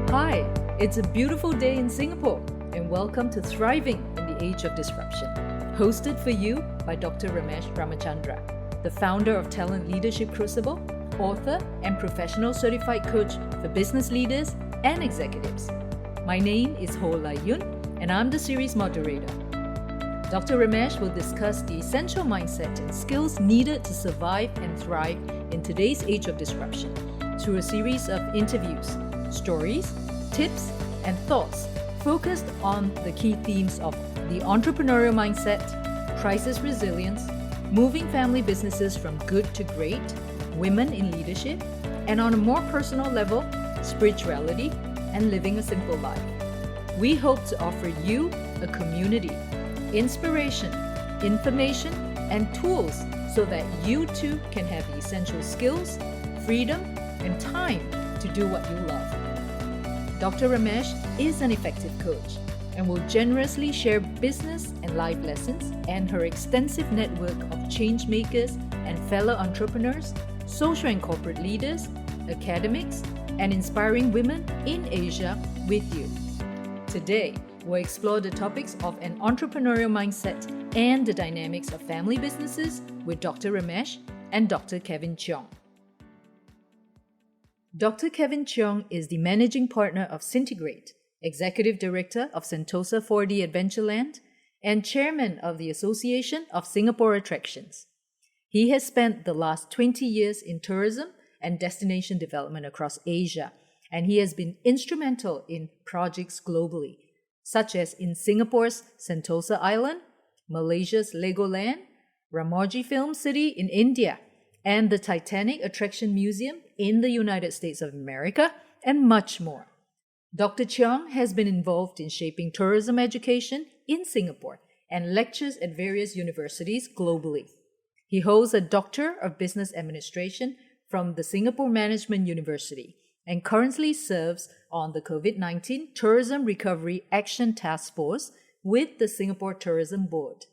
Hi, it's a beautiful day in Singapore, and welcome to Thriving in the Age of Disruption, hosted for you by Dr. Ramesh Ramachandra, the founder of Talent Leadership Crucible, author and professional certified coach for business leaders and executives. My name is Ho Lai Yun, and I'm the series moderator. Dr. Ramesh will discuss the essential mindset and skills needed to survive and thrive in today's age of disruption through a series of interviews, stories, tips, and thoughts focused on the key themes of the entrepreneurial mindset, crisis resilience, moving family businesses from good to great, women in leadership, and on a more personal level, spirituality and living a simple life. We hope to offer you a community, inspiration, information, and tools so that you too can have the essential skills, freedom, and time to do what you love. Dr. Ramesh is an effective coach and will generously share business and life lessons and her extensive network of change makers and fellow entrepreneurs, social and corporate leaders, academics, and inspiring women in Asia with you. Today, we'll explore the topics of an entrepreneurial mindset and the dynamics of family businesses with Dr. Ramesh and Dr. Kevin Cheong. Dr. Kevin Cheong is the managing partner of Syntegrate, executive director of Sentosa 4D Adventureland, and chairman of the Association of Singapore Attractions. He has spent the last 20 years in tourism and destination development across Asia, and he has been instrumental in projects globally, such as in Singapore's Sentosa Island, Malaysia's Legoland, Ramoji Film City in India, and the Titanic Attraction Museum in the United States of America, and much more. Dr. Cheong has been involved in shaping tourism education in Singapore and lectures at various universities globally. He holds a Doctor of Business Administration from the Singapore Management University and currently serves on the COVID-19 Tourism Recovery Action Task Force with the Singapore Tourism Board.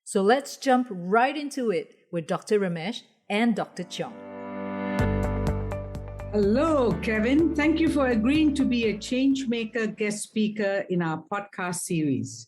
So let's jump right into it with Dr. Ramesh and Dr. Cheong. Hello, Kevin. Thank you for agreeing to be a changemaker guest speaker in our podcast series.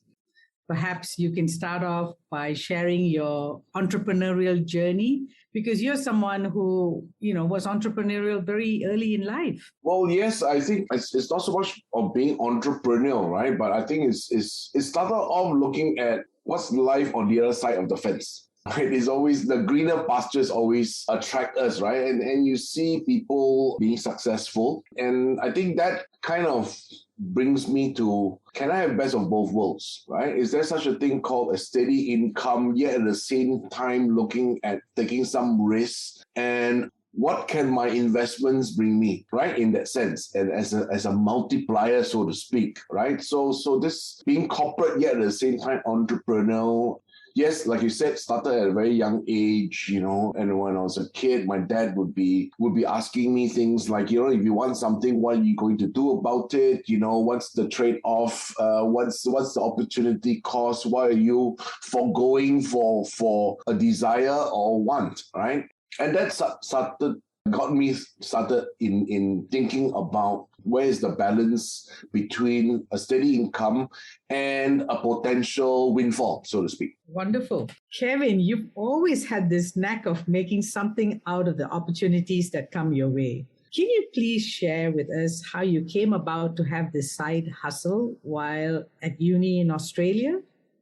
Perhaps you can start off by sharing your entrepreneurial journey, because you're someone who, was entrepreneurial very early in life. Well, yes, I think it's not so much of being entrepreneurial, right? But I think it started off looking at what's life on the other side of the fence. Right? It's always the greener pastures always attract us, right? And you see people being successful. And I think that kind of brings me to, can I have best of both worlds, right? Is there such a thing called a steady income, yet at the same time looking at taking some risks? And what can my investments bring me, right? In that sense, and as a multiplier, so to speak, right? So this being corporate, yet at the same time entrepreneurial. Yes, like you said, started at a very young age, and when I was a kid, my dad would be asking me things like, if you want something, what are you going to do about it? What's the trade-off? What's the opportunity cost? What are you foregoing for a desire or want, right? And that got me started in thinking about where is the balance between a steady income and a potential windfall, so to speak. Wonderful. Kevin, you've always had this knack of making something out of the opportunities that come your way. Can you please share with us how you came about to have this side hustle while at uni in Australia?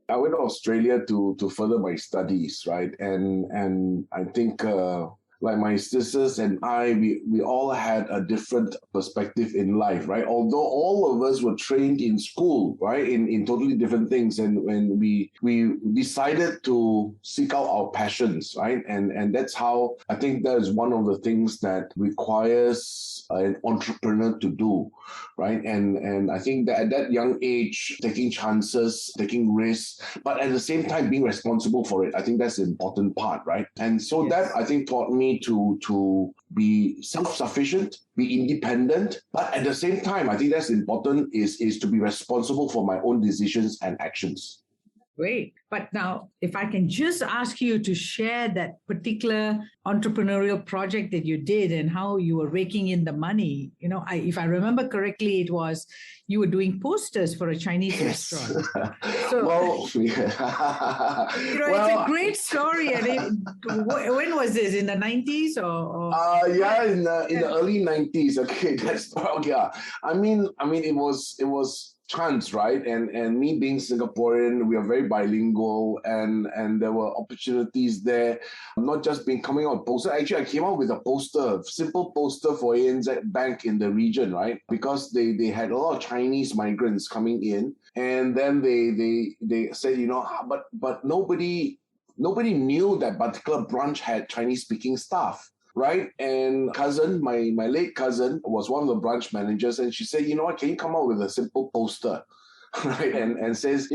I went to Australia to further my studies, right? And I think like my sisters and I, we all had a different perspective in life, right? Although all of us were trained in school, right, in totally different things. And when we decided to seek out our passions, right? And that's how I think that is one of the things that requires an entrepreneur to do, right? And I think that at that young age, taking chances, taking risks, but at the same time being responsible for it, I think that's the important part, right? And so that I think taught me to be self-sufficient, be independent, but at the same time, I think that's important is to be responsible for my own decisions and actions. Great. But now, if I can just ask you to share that particular entrepreneurial project that you did and how you were raking in the money. If I remember correctly, it was you were doing posters for a Chinese Yes. restaurant. So, Well, it's a great story. And when was this? In the 90s or? Yeah, in the early 90s. Okay, that's okay. Yeah. I mean, it was chance, right? And me being Singaporean, we are very bilingual, and there were opportunities there. Not just coming out with poster. Actually, I came out with a poster, simple poster for ANZ Bank in the region, right? Because they had a lot of Chinese migrants coming in, and then they said, but nobody knew that particular branch had Chinese speaking staff. Right. And my late cousin was one of the branch managers, and she said, can you come out with a simple poster? Right. And says,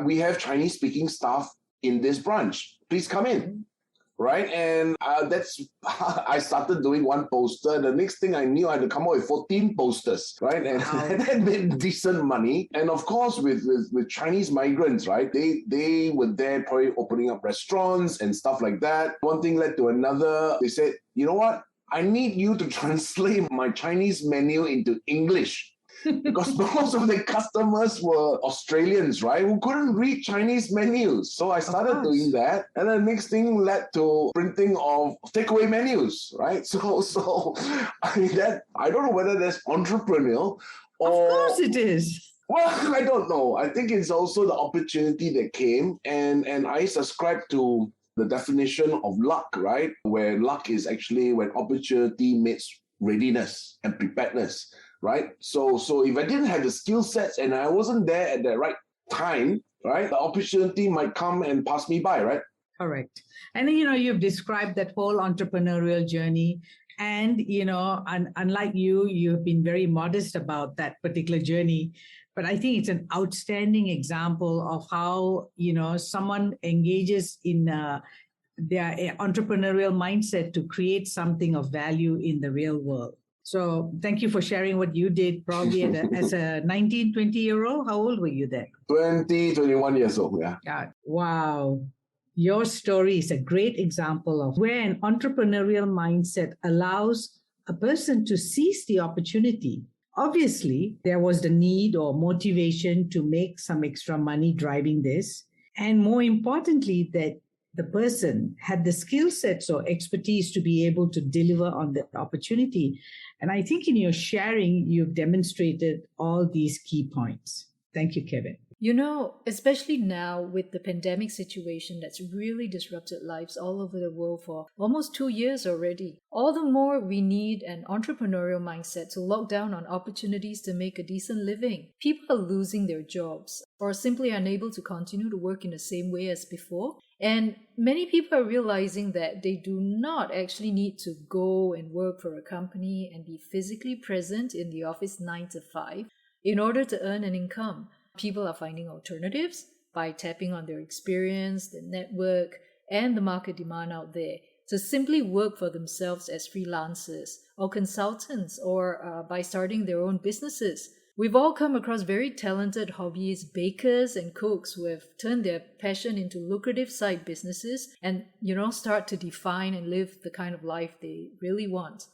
we have Chinese speaking staff in this branch. Please come in. Right. And that's, I started doing one poster. The next thing I knew, I had to come out with 14 posters. Right. And that made decent money. And of course, with Chinese migrants, right, they were there probably opening up restaurants and stuff like that. One thing led to another. They said, you know what? I need you to translate my Chinese menu into English. Because most of the customers were Australians, right, who couldn't read Chinese menus. So I started doing that. And the next thing led to printing of takeaway menus, right? So I mean, I don't know whether that's entrepreneurial or... Of course it is. Well, I don't know. I think it's also the opportunity that came. And I subscribe to the definition of luck, right? Where luck is actually when opportunity meets readiness and preparedness. Right. So if I didn't have the skill sets and I wasn't there at the right time, right, the opportunity might come and pass me by, right? Correct. And you've described that whole entrepreneurial journey. And, unlike you've been very modest about that particular journey. But I think it's an outstanding example of how, someone engages in their entrepreneurial mindset to create something of value in the real world. So thank you for sharing what you did probably as a 19, 20-year-old. How old were you then? 21 years old, yeah. Wow. Your story is a great example of where an entrepreneurial mindset allows a person to seize the opportunity. Obviously, there was the need or motivation to make some extra money driving this. And more importantly, that the person had the skill sets or expertise to be able to deliver on the opportunity. And I think in your sharing, you've demonstrated all these key points. Thank you, Kevin. Especially now with the pandemic situation that's really disrupted lives all over the world for almost 2 years already, all the more we need an entrepreneurial mindset to lock down on opportunities to make a decent living. People are losing their jobs or simply unable to continue to work in the same way as before. And many people are realizing that they do not actually need to go and work for a company and be physically present in the office 9 to 5 in order to earn an income. People are finding alternatives by tapping on their experience, their network, and the market demand out there to simply work for themselves as freelancers or consultants or by starting their own businesses. We've all come across very talented hobbyist bakers and cooks who have turned their passion into lucrative side businesses and, start to define and live the kind of life they really want.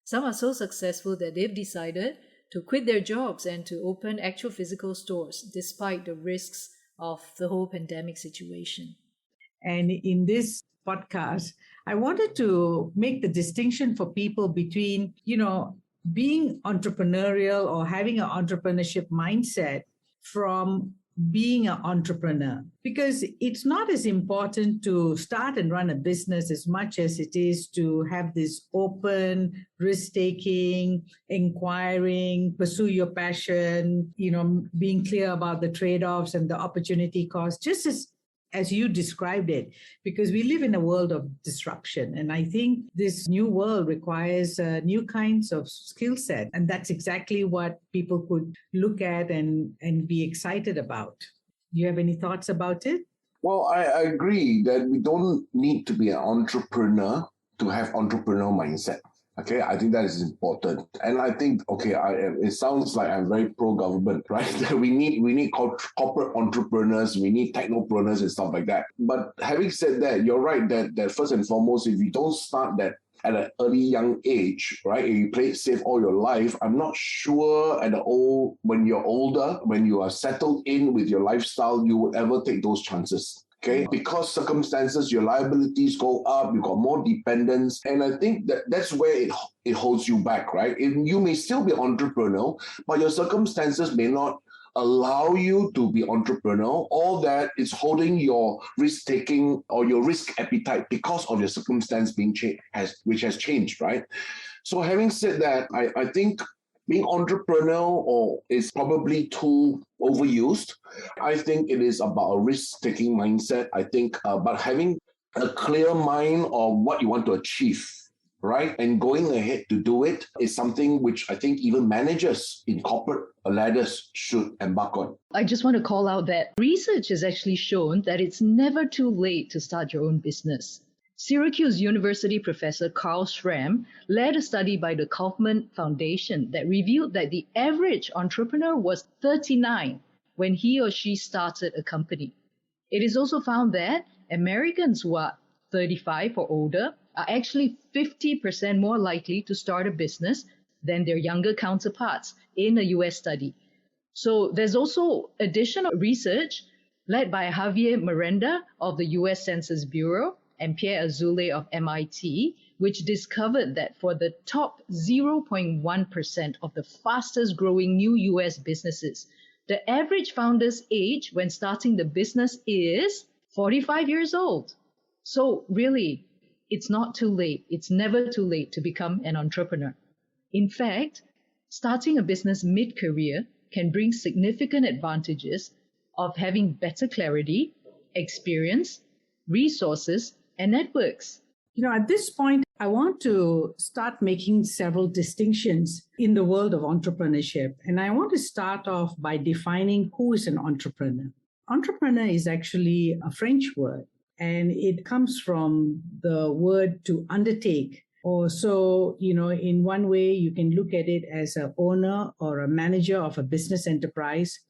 Some are so successful that they've decided to quit their jobs and to open actual physical stores despite the risks of the whole pandemic situation. And in this podcast, I wanted to make the distinction for people between, being entrepreneurial or having an entrepreneurship mindset from being an entrepreneur, because it's not as important to start and run a business as much as it is to have this open, risk-taking, inquiring, pursue your passion, being clear about the trade-offs and the opportunity cost, just as you described it, because we live in a world of disruption. And I think this new world requires new kinds of skill set. And that's exactly what people could look at and be excited about. Do you have any thoughts about it? Well, I agree that we don't need to be an entrepreneur to have entrepreneurial mindset. Okay, I think that is important, and I think it sounds like I'm very pro-government, right? we need corporate entrepreneurs, we need technopreneurs and stuff like that. But having said that, you're right that first and foremost, if you don't start that at an early young age, right? If you play it safe all your life, I'm not sure when you're older, when you are settled in with your lifestyle, you would ever take those chances. Okay, because circumstances, your liabilities go up, you got more dependence, and I think that's where it holds you back, right? You may still be entrepreneurial, but your circumstances may not allow you to be entrepreneurial. All that is holding your risk taking or your risk appetite because of your circumstance being which has changed, right? So having said that, I think being entrepreneurial is probably too overused. I think it is about a risk-taking mindset. I think, but having a clear mind of what you want to achieve, right? And going ahead to do it is something which I think even managers in corporate ladders should embark on. I just want to call out that research has actually shown that it's never too late to start your own business. Syracuse University professor Carl Schramm led a study by the Kaufman Foundation that revealed that the average entrepreneur was 39 when he or she started a company. It is also found that Americans who are 35 or older are actually 50% more likely to start a business than their younger counterparts in a US study. So there's also additional research led by Javier Miranda of the US Census Bureau and Pierre Azoulay of MIT, which discovered that for the top 0.1% of the fastest growing new US businesses, the average founder's age when starting the business is 45 years old. So really, it's not too late. It's never too late to become an entrepreneur. In fact, starting a business mid-career can bring significant advantages of having better clarity, experience, resources, and networks. At this point, I want to start making several distinctions in the world of entrepreneurship. And I want to start off by defining who is an entrepreneur. Entrepreneur is actually a French word, and it comes from the word to undertake. Or so, in one way, you can look at it as an owner or a manager of a business enterprise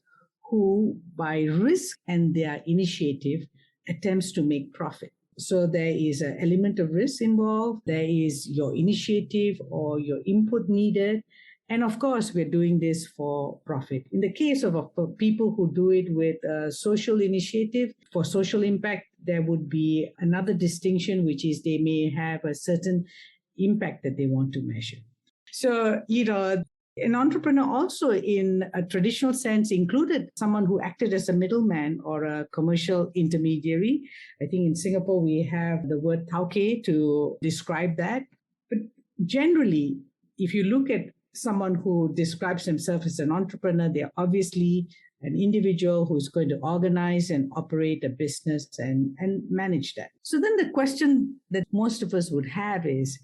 who, by risk and their initiative, attempts to make profit. So there is an element of risk involved. There is your initiative or your input needed. And of course, we're doing this for profit. In the case of people who do it with a social initiative, for social impact, there would be another distinction, which is they may have a certain impact that they want to measure. So, an entrepreneur also in a traditional sense included someone who acted as a middleman or a commercial intermediary. I think in Singapore, we have the word tauke to describe that. But generally, if you look at someone who describes himself as an entrepreneur, they're obviously an individual who's going to organize and operate a business and manage that. So then the question that most of us would have is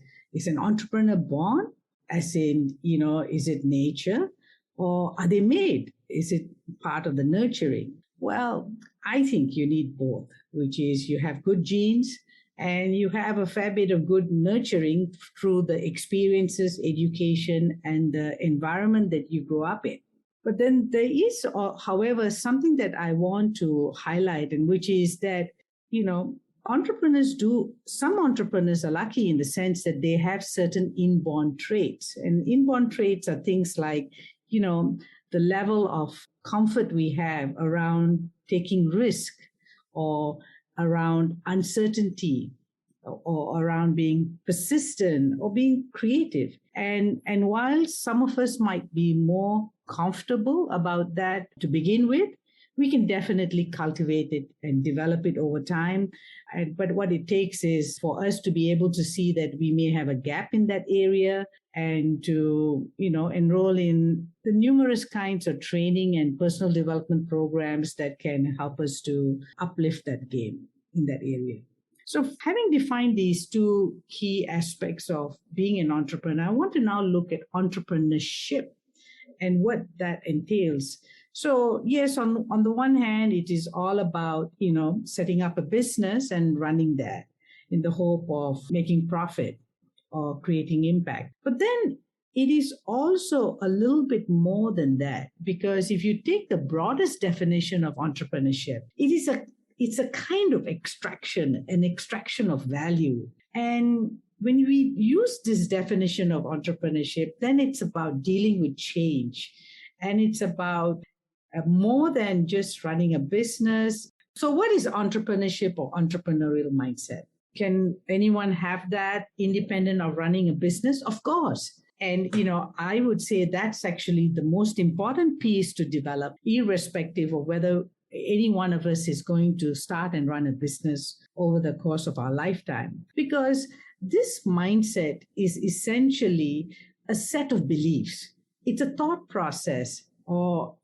an entrepreneur born? As in, is it nature or are they made? Is it part of the nurturing? Well, I think you need both, which is you have good genes and you have a fair bit of good nurturing through the experiences, education, and the environment that you grow up in. But then there is, however, something that I want to highlight, and which is that, some entrepreneurs are lucky in the sense that they have certain inborn traits. And inborn traits are things like, the level of comfort we have around taking risk or around uncertainty or around being persistent or being creative. And while some of us might be more comfortable about that to begin with, we can definitely cultivate it and develop it over time. But what it takes is for us to be able to see that we may have a gap in that area and to, enroll in the numerous kinds of training and personal development programs that can help us to uplift that game in that area. So having defined these two key aspects of being an entrepreneur, I want to now look at entrepreneurship and what that entails. So yes, on the one hand, it is all about, setting up a business and running that in the hope of making profit. or creating impact. But then it is also a little bit more than that, because if you take the broadest definition of entrepreneurship, it's a kind of an extraction of value. And when we use this definition of entrepreneurship, then it's about dealing with change. And it's about more than just running a business. So what is entrepreneurship or entrepreneurial mindset? Can anyone have that independent of running a business? Of course. And, I would say that's actually the most important piece to develop, irrespective of whether any one of us is going to start and run a business over the course of our lifetime. Because this mindset is essentially a set of beliefs. It's a thought process or,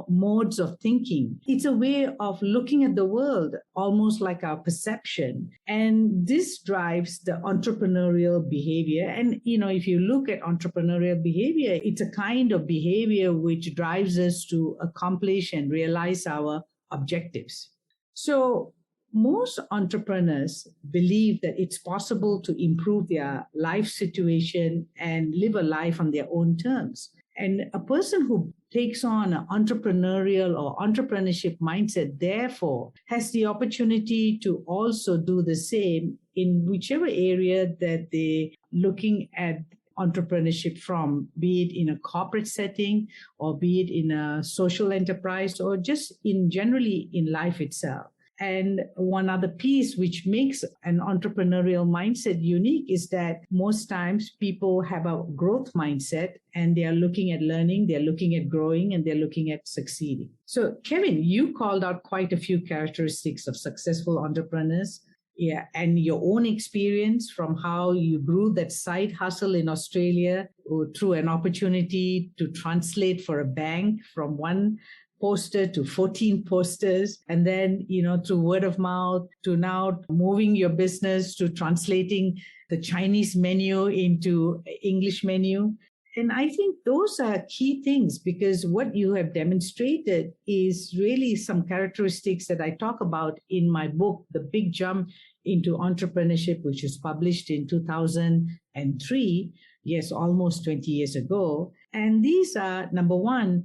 modes of thinking. It's a way of looking at the world, almost like our perception. And this drives the entrepreneurial behavior. And, if you look at entrepreneurial behavior, it's a kind of behavior which drives us to accomplish and realize our objectives. So most entrepreneurs believe that it's possible to improve their life situation and live a life on their own terms. And a person who takes on an entrepreneurial or entrepreneurship mindset, therefore, has the opportunity to also do the same in whichever area that they're looking at entrepreneurship from, be it in a corporate setting or be it in a social enterprise or just generally in life itself. And one other piece which makes an entrepreneurial mindset unique is that most times people have a growth mindset and they are looking at learning, they're looking at growing, and they're looking at succeeding. So, Kevin, you called out quite a few characteristics of successful entrepreneurs. Yeah, and your own experience from how you grew that side hustle in Australia through an opportunity to translate for a bank from one poster to 14 posters, and then, through word of mouth to now moving your business to translating the Chinese menu into English menu. And I think those are key things, because what you have demonstrated is really some characteristics that I talk about in my book, The Big Jump into Entrepreneurship, which was published in 2003. Yes, almost 20 years ago. And these are, number one,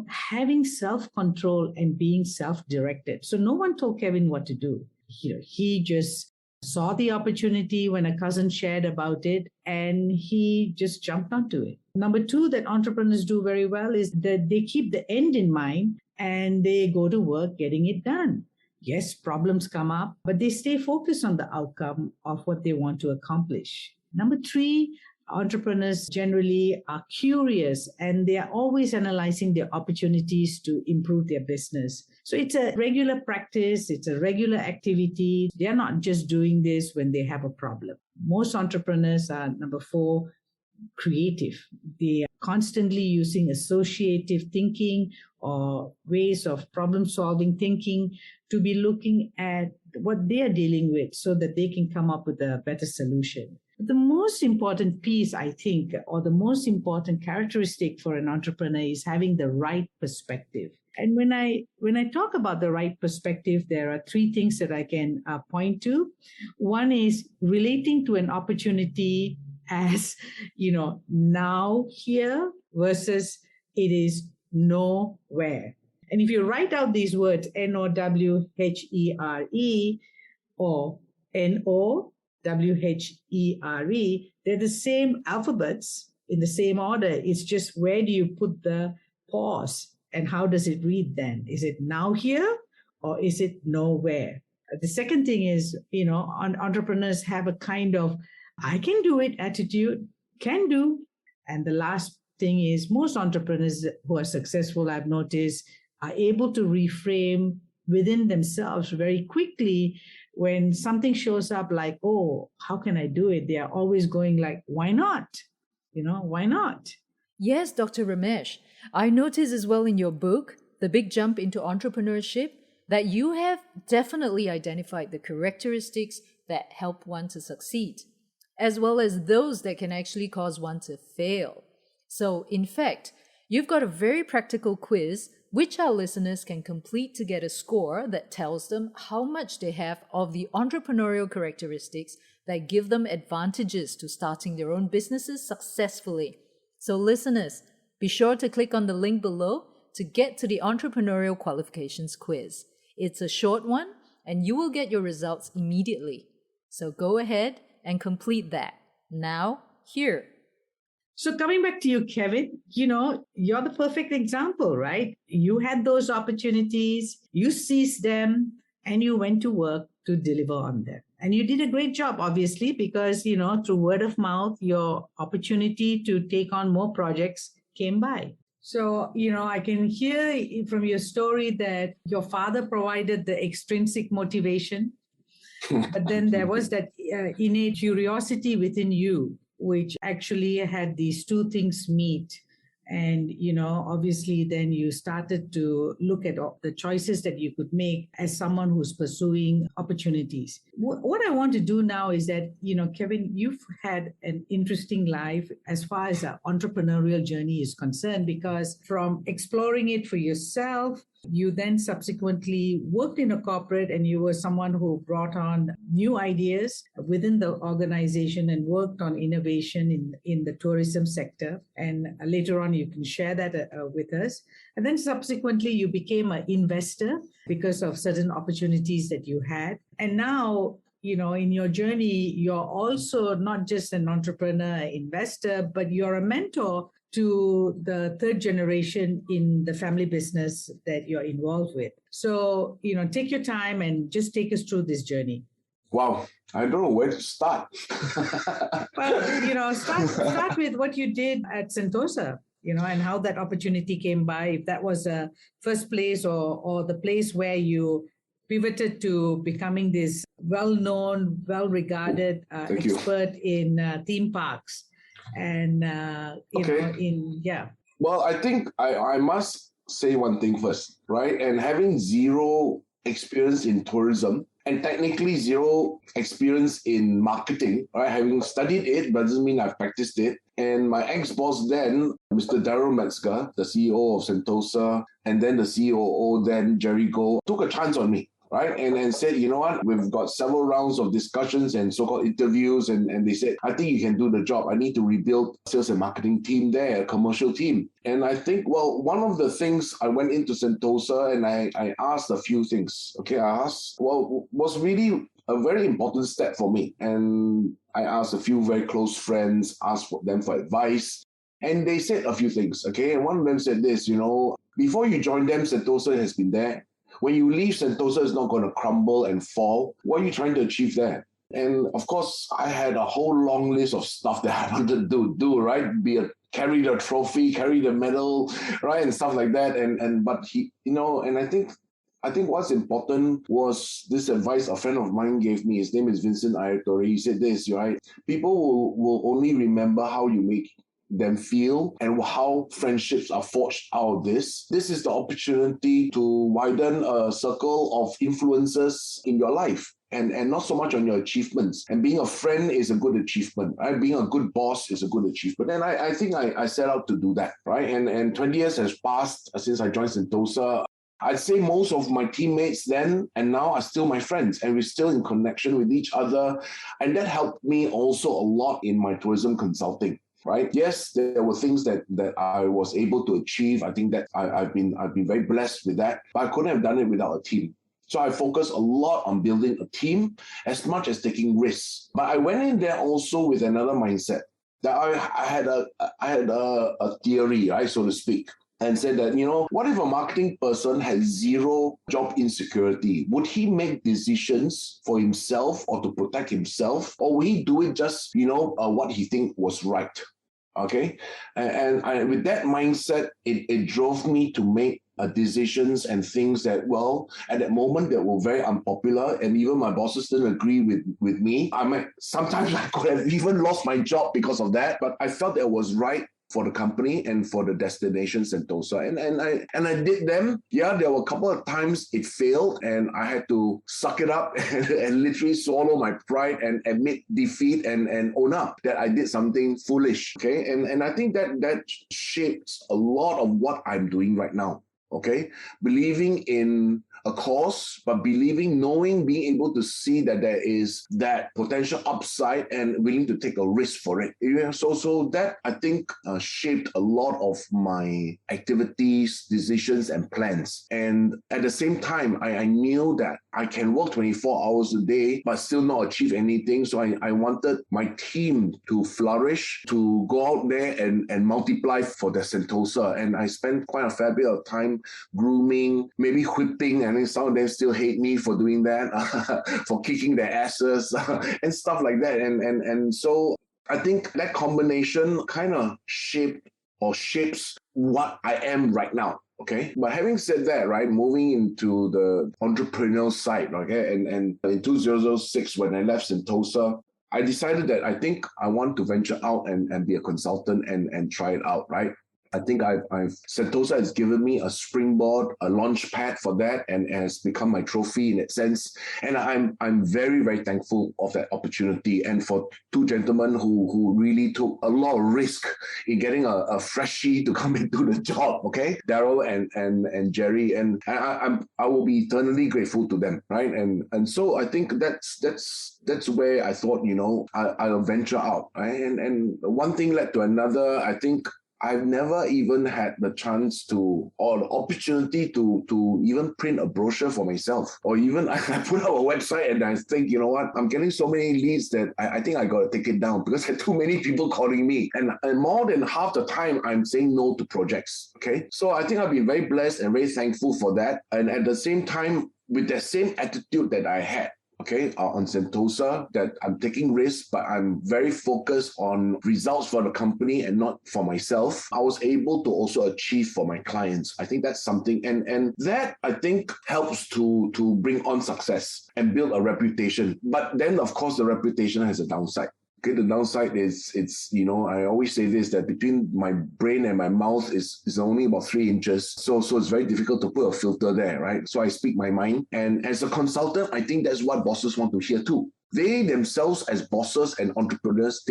having self-control and being self-directed. So no one told Kevin what to do. He just saw the opportunity when a cousin shared about it, and he just jumped onto it. Number two that entrepreneurs do very well is that they keep the end in mind and they go to work getting it done. Yes, problems come up, but they stay focused on the outcome of what they want to accomplish. Number three, entrepreneurs generally are curious and they are always analyzing their opportunities to improve their business. So it's a regular practice, it's a regular activity. They're not just doing this when they have a problem. Most entrepreneurs are, number four, creative. They are constantly using associative thinking or ways of problem-solving thinking to be looking at what they are dealing with so that they can come up with a better solution. The most important piece, I think, or the most important characteristic for an entrepreneur is having the right perspective. And when I talk about the right perspective, there are three things that I can point to. One is relating to an opportunity as, now here versus it is nowhere. And if you write out these words, NOWHERE or NOWHERE, they're the same alphabets in the same order. It's just where do you put the pause and how does it read then? Is it now here or is it nowhere? The second thing is, entrepreneurs have a kind of I can do it attitude, can do. And the last thing is most entrepreneurs who are successful, I've noticed, are able to reframe within themselves very quickly when something shows up like, oh, how can I do it? They are always going like, why not? Why not? Yes, Dr. Ramesh. I notice as well in your book, The Big Jump into Entrepreneurship, that you have definitely identified the characteristics that help one to succeed, as well as those that can actually cause one to fail. So, in fact, you've got a very practical quiz which our listeners can complete to get a score that tells them how much they have of the entrepreneurial characteristics that give them advantages to starting their own businesses successfully. So listeners, be sure to click on the link below to get to the Entrepreneurial Qualifications quiz. It's a short one and you will get your results immediately. So go ahead and complete that. Now, here. So coming back to you, Kevin, you're the perfect example, right? You had those opportunities, you seized them, and you went to work to deliver on them. And you did a great job, obviously, because, through word of mouth, your opportunity to take on more projects came by. So, I can hear from your story that your father provided the extrinsic motivation, but then there was that innate curiosity within you, which actually had these two things meet. And, obviously, then you started to look at the choices that you could make as someone who's pursuing opportunities. What I want to do now is that, Kevin, you've had an interesting life as far as our entrepreneurial journey is concerned, because from exploring it for yourself, you then subsequently worked in a corporate and you were someone who brought on new ideas within the organization and worked on innovation in the tourism sector. And later on, you can share that with us. And then subsequently, you became an investor because of certain opportunities that you had. And now, in your journey, you're also not just an entrepreneur, investor, but you're a mentor to the third generation in the family business that you're involved with. So, take your time and just take us through this journey. Wow, I don't know where to start. Well, start with what you did at Sentosa, and how that opportunity came by, if that was a first place or the place where you pivoted to becoming this well-known, well-regarded expert in theme parks. And, Well, I think I must say one thing first, right? And having zero experience in tourism and technically zero experience in marketing, right? Having studied it doesn't mean I've practiced it. And my ex-boss then, Mr. Daryl Metzger, the CEO of Sentosa, and then the COO then, Jerry Goh, took a chance on me. Right? And said, you know what, we've got several rounds of discussions and so-called interviews. And they said, I think you can do the job. I need to rebuild sales and marketing team there, a commercial team. And I think, well, one of the things I went into Sentosa and I asked a few things. Okay, I asked, was really a very important step for me. And I asked a few very close friends, asked them for advice. And they said a few things, okay? And one of them said this, before you join them, Sentosa has been there. When you leave, Sentosa is not going to crumble and fall. What are you trying to achieve there? And of course, I had a whole long list of stuff that I wanted to do, right? Carry the trophy, carry the medal, right? And stuff like that. But he, and I think what's important was this advice a friend of mine gave me. His name is Vincent Ayatori. He said this, right? People will only remember how you make them feel and how friendships are forged out of this. This is the opportunity to widen a circle of influences in your life and not so much on your achievements. And being a friend is a good achievement, right? Being a good boss is a good achievement. And I think I set out to do that, right? And 20 years has passed since I joined Sentosa. I'd say most of my teammates then and now are still my friends, and we're still in connection with each other. And that helped me also a lot in my tourism consulting. Right? Yes, there were things that I was able to achieve. I think that I've been very blessed with that, but I couldn't have done it without a team. So I focused a lot on building a team as much as taking risks. But I went in there also with another mindset that I had a theory, right, so to speak, and said that, what if a marketing person has zero job insecurity? Would he make decisions for himself or to protect himself? Or will he do it just, what he think was right? Okay. And with that mindset, it drove me to make decisions and things that, at that moment that were very unpopular, and even my bosses didn't agree with me. Sometimes I could have even lost my job because of that, but I felt it was right for the company and for the destination Sentosa. And I did them. Yeah, there were a couple of times it failed and I had to suck it up and literally swallow my pride and admit defeat and own up that I did something foolish. Okay. And I think that shapes a lot of what I'm doing right now. Okay. Believing in a cause, but believing, knowing, being able to see that there is that potential upside and willing to take a risk for it. So that I think shaped a lot of my activities, decisions, and plans. And at the same time, I knew that I can work 24 hours a day, but still not achieve anything. So I wanted my team to flourish, to go out there and multiply for the Sentosa. And I spent quite a fair bit of time grooming, maybe whipping, and then some of them still hate me for doing that, for kicking their asses and stuff like that. And so I think that combination kind of shapes what I am right now. Okay. But having said that, right, moving into the entrepreneurial side, okay, and in 2006, when I left Sentosa, I decided that I think I want to venture out and be a consultant and try it out, right? I think Sentosa has given me a springboard, a launch pad for that, and has become my trophy in that sense. And I'm very, very thankful of that opportunity. And for two gentlemen who really took a lot of risk in getting a freshie to come into the job, okay? Daryl and Jerry. And I will be eternally grateful to them, right? And so I think that's where I thought, I'll venture out, right? And one thing led to another. I think I've never even had the chance or the opportunity to even print a brochure for myself. Or even I put up a website and I think, you know what, I'm getting so many leads that I think I got to take it down because there are too many people calling me. And more than half the time, I'm saying no to projects, okay? So I think I've been very blessed and very thankful for that. And at the same time, with that same attitude that I had, okay, on Sentosa, that I'm taking risks, but I'm very focused on results for the company and not for myself. I was able to also achieve for my clients. I think that's something, and that I think helps to bring on success and build a reputation. But then, of course, the reputation has a downside. Okay, the downside is I always say this, that between my brain and my mouth is only about 3 inches. So it's very difficult to put a filter there, right? So I speak my mind. And as a consultant, I think that's what bosses want to hear too. They themselves as bosses and entrepreneurs,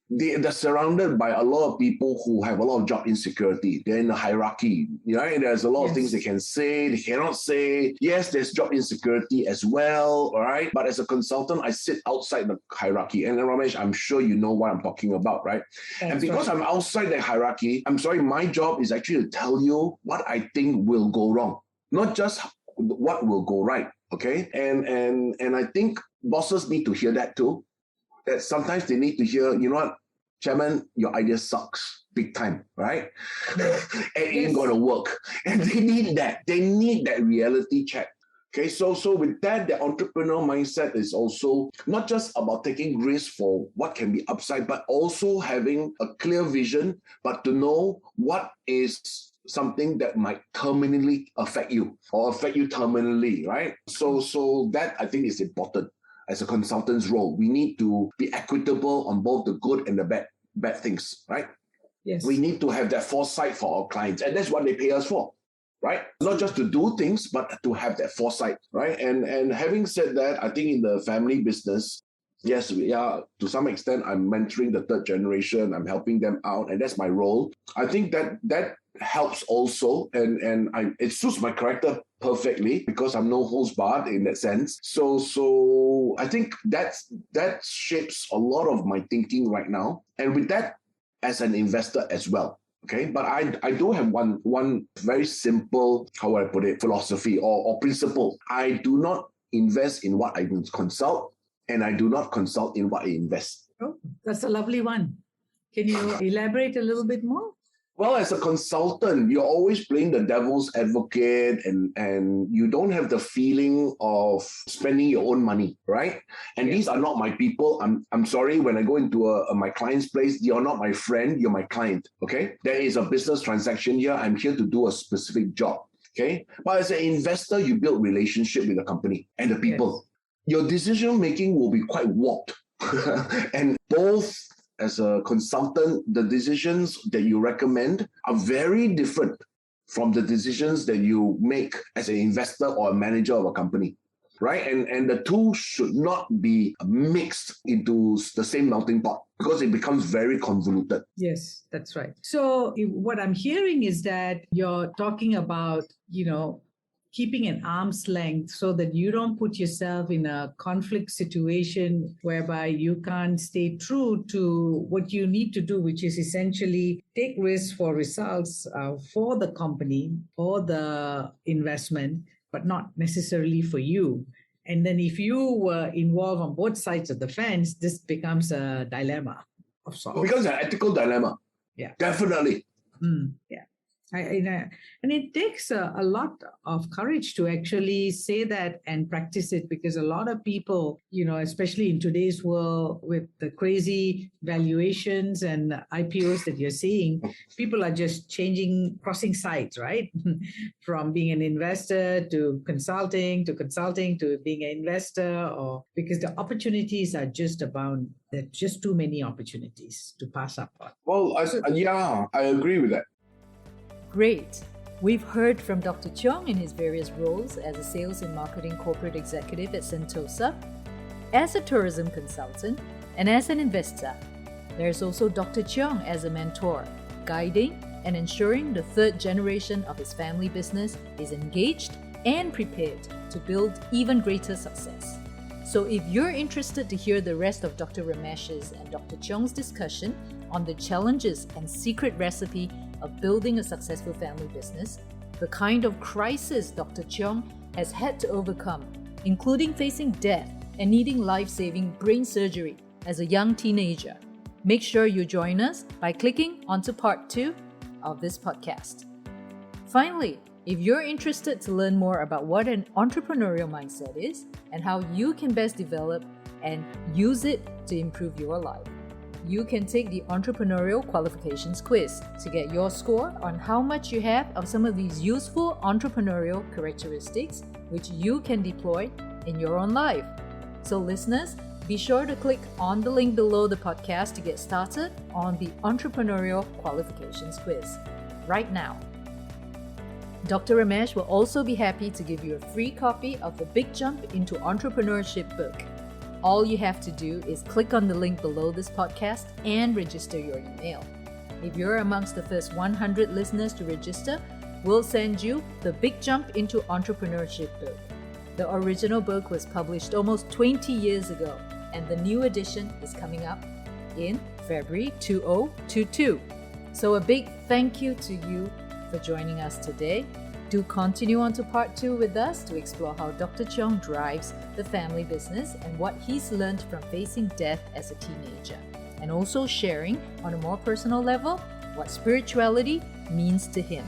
they're surrounded by a lot of people who have a lot of job insecurity. They're in the hierarchy, right? There's a lot of things they can say, they cannot say. Yes, there's job insecurity as well, all right? But as a consultant, I sit outside the hierarchy. And Ramesh, I'm sure you know what I'm talking about, right? That's and because I'm outside the hierarchy, my job is actually to tell you what I think will go wrong, not just what will go right, okay? And I think bosses need to hear that too. That sometimes they need to hear, you know what, Chairman, your idea sucks big time, right? It ain't gonna work. And they need that. They need that reality check. Okay, so with that, the entrepreneurial mindset is also not just about taking risks for what can be upside, but also having a clear vision, but to know what is something that might terminally affect you or affect you terminally, right? So that I think is important. As a consultant's role, we need to be equitable on both the good and the bad things, right? Yes. We need to have that foresight for our clients, and that's what they pay us for, right? Not just to do things, but to have that foresight, right? And having said that, I think in the family business, yes, we are, to some extent, I'm mentoring the third generation. I'm helping them out, and that's my role. I think that helps also, and it suits my character perfectly because I'm no holds barred in that sense. So I think that shapes a lot of my thinking right now, and with that, as an investor as well. Okay, but I do have one very simple, how would I put it, philosophy or principle. I do not invest in what I consult, and I do not consult in what I invest. Oh, that's a lovely one. Can you elaborate a little bit more? Well, as a consultant, you're always playing the devil's advocate and you don't have the feeling of spending your own money, right? And these are not my people. I'm sorry, when I go into my client's place, you're not my friend, you're my client, okay? There is a business transaction here. I'm here to do a specific job, okay? But as an investor, you build relationship with the company and the people. Yes. Your decision-making will be quite warped. And both as a consultant, the decisions that you recommend are very different from the decisions that you make as an investor or a manager of a company, right? And the two should not be mixed into the same melting pot because it becomes very convoluted. Yes, that's right. So what I'm hearing is that you're talking about, keeping an arm's length so that you don't put yourself in a conflict situation whereby you can't stay true to what you need to do, which is essentially take risks for results for the company, for the investment, but not necessarily for you. And then if you were involved on both sides of the fence, this becomes a dilemma of sorts. It becomes an ethical dilemma. Yeah. Definitely. Yeah. And it takes a lot of courage to actually say that and practice it, because a lot of people, especially in today's world with the crazy valuations and IPOs that you're seeing, people are just crossing sides, right? From being an investor to consulting to being an investor, or because the opportunities are just abound. There are just too many opportunities to pass up on. Well, I agree with that. Great! We've heard from Dr. Cheong in his various roles as a sales and marketing corporate executive at Sentosa, as a tourism consultant, and as an investor. There's also Dr. Cheong as a mentor, guiding and ensuring the third generation of his family business is engaged and prepared to build even greater success. So if you're interested to hear the rest of Dr. Ramesh's and Dr. Cheong's discussion on the challenges and secret recipe of building a successful family business, the kind of crisis Dr. Cheong has had to overcome, including facing death and needing life-saving brain surgery as a young teenager, make sure you join us by clicking onto part 2 of this podcast. Finally, if you're interested to learn more about what an entrepreneurial mindset is and how you can best develop and use it to improve your life, you can take the Entrepreneurial Qualifications Quiz to get your score on how much you have of some of these useful entrepreneurial characteristics which you can deploy in your own life. So listeners, be sure to click on the link below the podcast to get started on the Entrepreneurial Qualifications Quiz right now. Dr. Ramesh will also be happy to give you a free copy of the Big Jump into Entrepreneurship book. All you have to do is click on the link below this podcast and register your email. If you're amongst the first 100 listeners to register, we'll send you the Big Jump into Entrepreneurship book. The original book was published almost 20 years ago, and the new edition is coming up in February 2022. So a big thank you to you for joining us today. Do continue on to part 2 with us to explore how Dr. Cheong drives the family business and what he's learned from facing death as a teenager, and also sharing on a more personal level what spirituality means to him.